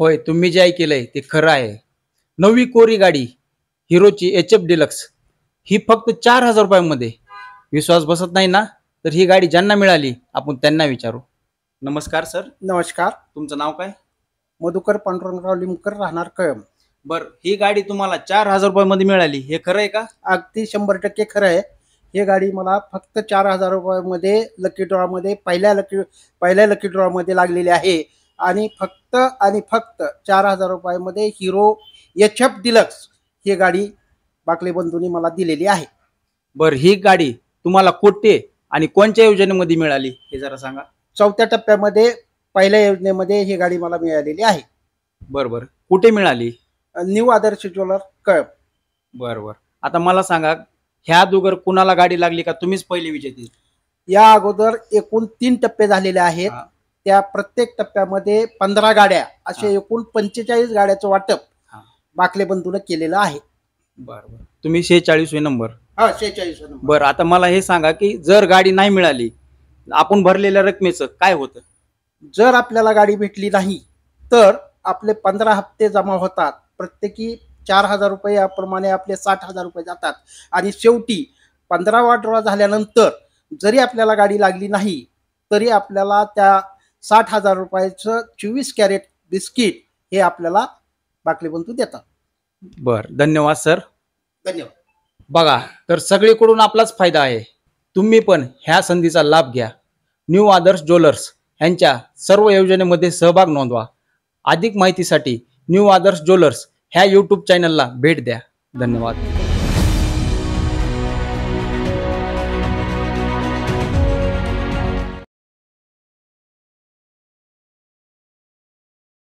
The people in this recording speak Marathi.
होय, तुम्ही जे ऐकलंय ते खरं आहे. नवी कोरी गाडी हिरोची HF डिलक्स ही फक्त 4,000 रुपयांमध्ये. विश्वास बसत नाही ना, तर ही गाडी ज्यांना मिळाली आपण त्यांना विचारू. नमस्कार सर, नमस्कार. तुमचं नाव काय? मधुकर पांडुरंगराव लिमकर, राहणार कळंब. बर, ही गाडी तुम्हाला 4,000 रुपयांमध्ये मिळाली, हे खरं आहे का? अगदी 100% खरं आहे. ही गाडी मला फक्त 4,000 रुपयामध्ये लकी ड्रॉमध्ये पहिल्या लकी ड्रॉमध्ये लागलेली आहे आणि फक्त 4,000 रुपयामध्ये हिरो HF डिलक्स ही गाडी बाकले बंधूंनी मला दिलेली आहे. बर, ही गाडी तुम्हाला कोठे आणि कोणत्या योजनेमध्ये मिळाली हे जरा सांगा. 4थ्या टप्प्यामध्ये पहिल्या योजनेमध्ये ही गाडी मला मिळालेली आहे. बर, कुठे मिळाली? न्यू आदर्श ज्वेलर कळंब. बर, आता मला सांगा, ह्या अगोदर कुणाला गाडी लागली का तुम्हीच पहिले विजेते? या अगोदर एकूण 3 टप्पे झालेले आहेत. त्या प्रत्येक टप्प्यामध्ये 15 गाड्या असे एकूण 45 गाड्याचं वाटप बाकले बंधूने केलेलं आहे. बर, तुम्ही 46 नंबर. 46 नंबर. बर, आता मला हे सांगा की जर गाडी नाही मिळाली, आपण भरलेल्या रकमेचं काय होतं? जर आपल्याला गाडी भेटली नाही तर आपले 15 हप्ते जमा होतात. प्रत्येकी 4,000 रुपये याप्रमाणे आपले 60,000 रुपये जातात आणि शेवटी 15वा ड्रॉ झाल्यानंतर जरी आपल्याला गाडी लागली नाही तरी आपल्याला त्या 60,000 रुपयाचं 24 कॅरेट बिस्किट हे आपल्याला बाकले बंधू देतात. बर, धन्यवाद सर. धन्यवाद. बघा, तर सगळीकडून आपलाच फायदा आहे. तुम्ही पण ह्या संधीचा लाभ घ्या. न्यू आदर्श ज्वेलर्स यांच्या सर्व योजनेमध्ये सहभाग नोंदवा. अधिक माहितीसाठी न्यू आदर्श ज्वेलर्स ह्या YouTube चॅनलला भेट द्या. धन्यवाद.